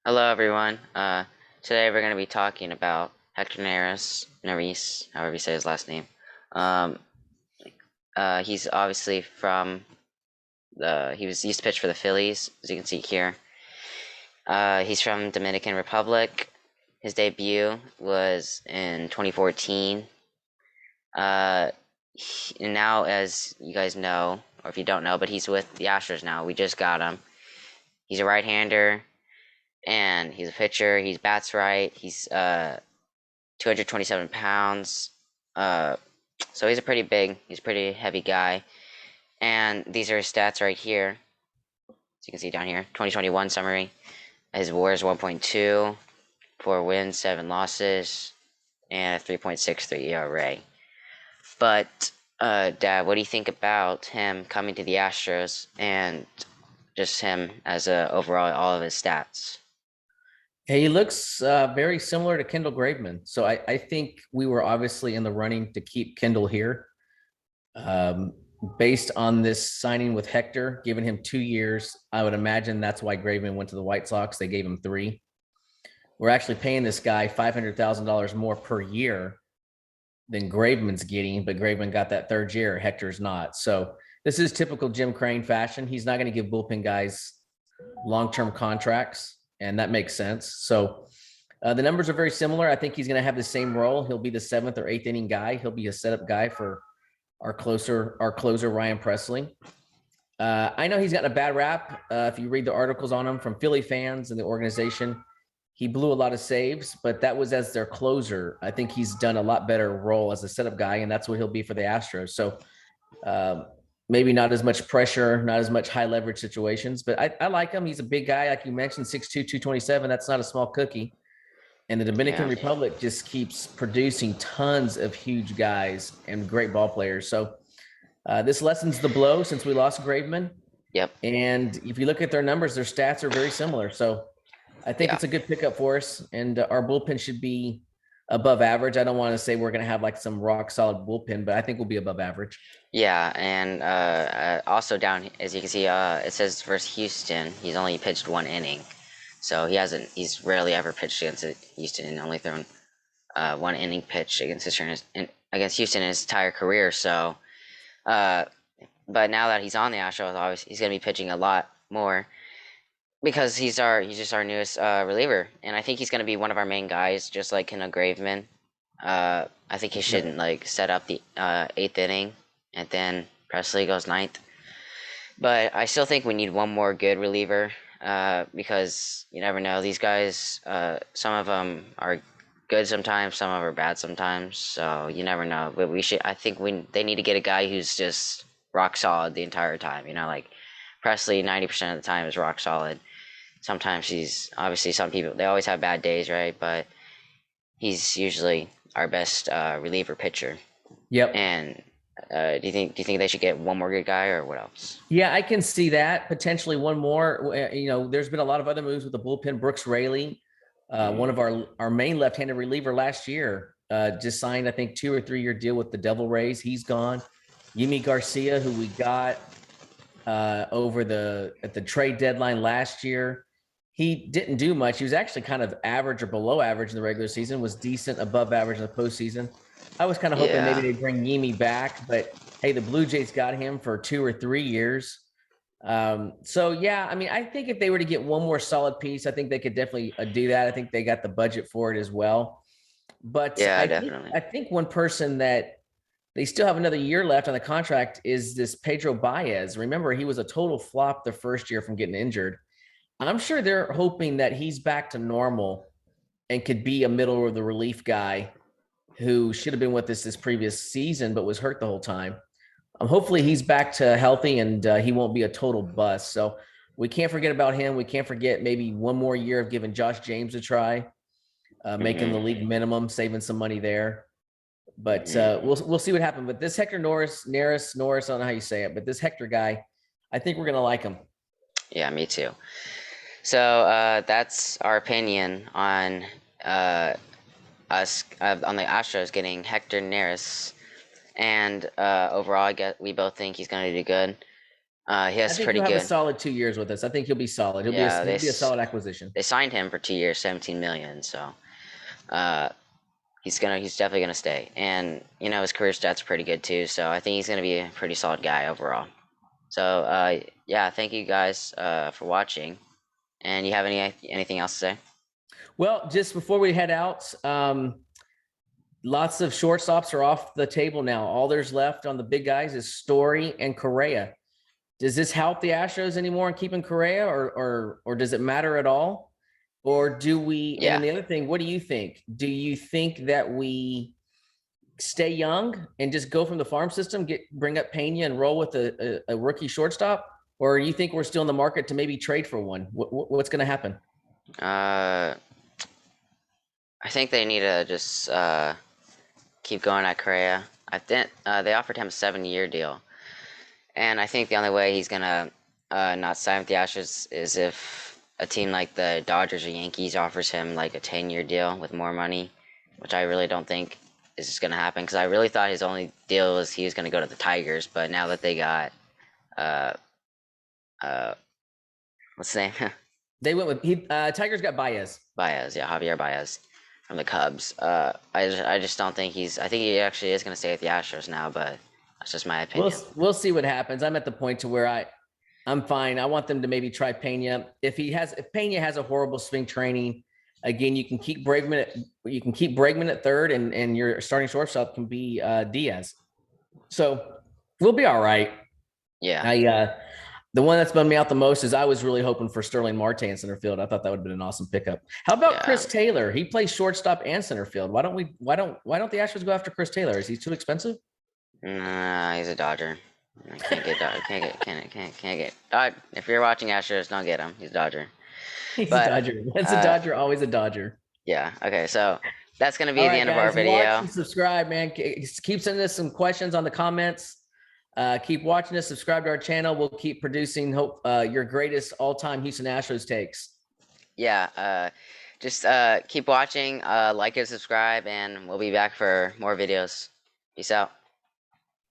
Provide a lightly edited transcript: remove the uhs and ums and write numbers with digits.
Hello, everyone. Today we're going to be talking about Hector Neris, however you say his last name. Um, he's obviously from he used to pitch for the Phillies, as you can see here. He's from Dominican Republic. His debut was in 2014. And now, as you guys know, or if you don't know, but he's with the Astros now. We just got him. He's a right-hander, and he's a pitcher. He bats right. He's 227 pounds. Uh, so he's a pretty heavy guy. And these are his stats right here. So you can see down here, 2021 summary. His WAR is 1.2, 4 wins, 7 losses, and a 3.63 ERA. But, Dad, what do you think about him coming to the Astros and just him as overall all of his stats? He looks very similar to Kendall Graveman. So I think we were obviously in the running to keep Kendall here. Based on this signing with Hector, giving him 2 years, I would imagine that's why Graveman went to the White Sox. They gave him 3. We're actually paying this guy $500,000 more per year than Graveman's getting, but Graveman got that 3rd year. Hector's not. So this is typical Jim Crane fashion. He's not going to give bullpen guys long-term contracts, and that makes sense. So the numbers are very similar. I think he's going to have the same role. He'll be the 7th or 8th inning guy. He'll be a setup guy for our closer Ryan Presley. I know he's gotten a bad rap. If you read the articles on him from Philly fans and the organization, he blew a lot of saves, but that was as their closer. I think he's done a lot better role as a setup guy, and that's what he'll be for the Astros. So maybe not as much pressure, not as much high leverage situations, but I like him. He's a big guy, like you mentioned, 6'2", 227. That's not a small cookie. And the Dominican Yeah. Republic just keeps producing tons of huge guys and great ball players. So this lessens the blow since we lost Graveman. Yep. And if you look at their numbers, their stats are very similar. So I think Yeah. it's a good pickup for us. And our bullpen should be above average. I don't want to say we're going to have like some rock solid bullpen, but I think we'll be above average. Yeah, and also down, as you can see, it says versus Houston, he's only pitched 1 inning. So he's rarely ever pitched against Houston and only thrown 1 inning pitch against Houston in his entire career. So, uh, but now that he's on the Astros, obviously he's going to be pitching a lot more because he's just our newest reliever, and I think he's going to be one of our main guys, just like Kendall Graveman. I think he should like set up the 8th inning, and then Presley goes ninth. But I still think we need one more good reliever because you never know. These guys, some of them are good sometimes, some of them are bad sometimes. So you never know. But I think they need to get a guy who's just rock solid the entire time. Like Presley, 90% of the time is rock solid. Sometimes he's obviously some people they always have bad days, right? But he's usually our best reliever pitcher. Yep. And do you think they should get one more good guy or what else? Yeah, I can see that potentially one more. There's been a lot of other moves with the bullpen. Brooks Raley, one of our main left-handed reliever last year, just signed I think 2 or 3 year deal with the Devil Rays. He's gone. Yimi Garcia, who we got at the trade deadline last year, he didn't do much. He was actually kind of average or below average in the regular season. Was decent, above average in the postseason. I was kind of hoping maybe they'd bring Yimi back, but hey, the Blue Jays got him for 2 or 3 years. So yeah, I mean, I think if they were to get one more solid piece, I think they could definitely do that. I think they got the budget for it as well. But Yeah, I definitely. think one person that they still have another year left on the contract is this Pedro Baez. Remember, he was a total flop the first year from getting injured. I'm sure they're hoping that he's back to normal and could be a middle of the relief guy who should have been with us this previous season but was hurt the whole time. Hopefully he's back to healthy and he won't be a total bust. So we can't forget about him. We can't forget maybe one more year of giving Josh James a try, making the league minimum, saving some money there. But we'll see what happens. But this Hector Neris, I don't know how you say it, but this Hector guy, I think we're gonna like him. Yeah, me too. So that's our opinion on us on the Astros getting Hector Neris, and overall, I guess we both think he's going to do good. He I has think pretty he'll have a good. solid 2 years with us. I think he'll be solid. Yeah, He'll be a solid acquisition. they signed him for 2 years, 17 million. So uh, he's definitely gonna stay. And his career stats are pretty good too. So I think he's gonna be a pretty solid guy overall. So yeah, thank you guys for watching. And you have anything else to say? Well, just before we head out, lots of shortstops are off the table now. All there's left on the big guys is Story and Correa. Does this help the Astros anymore in keeping Correa, or does it matter at all? Or do we? And then Yeah. the other thing, what do you think? Do you think that we stay young and just go from the farm system, bring up Pena and roll with a rookie shortstop, or you think we're still in the market to maybe trade for one? What's going to happen? I think they need to just keep going at Correa. I think they offered him a 7-year deal, and I think the only way he's gonna not sign with the Astros is if a team like the Dodgers or Yankees offers him like a 10-year deal with more money, which I really don't think is just gonna happen. Because I really thought his only deal was he was gonna go to the Tigers, but now that they got uh uh what's his name? They went with Tigers got Baez. Baez, yeah, Javier Baez from the Cubs. I just don't think I think he actually is gonna stay with the Astros now, but that's just my opinion. We'll see what happens. I'm at the point to where I'm fine. I want them to maybe try Pena. If Pena has a horrible spring training, again, you can keep Bregman at third, and your starting shortstop can be Diaz. So we'll be all right. Yeah. The one that's bummed me out the most is I was really hoping for Sterling Marte in center field. I thought that would have been an awesome pickup. How about Yeah. Chris Taylor? He plays shortstop and center field. Why don't the Astros go after Chris Taylor? Is he too expensive? Nah, he's a Dodger. I can't get Dodger. Can't get Dodger. If you're watching Astros, don't get him. He's a Dodger. He's But, a Dodger. That's a Dodger, always a Dodger. Yeah. Okay. So that's gonna be All the right, end of our guys, video. watch and subscribe, man. Keep sending us some questions on the comments. Keep watching us. Subscribe to our channel. We'll keep producing your greatest all-time Houston Astros takes. Yeah. Just keep watching. Like and subscribe, and we'll be back for more videos. Peace out.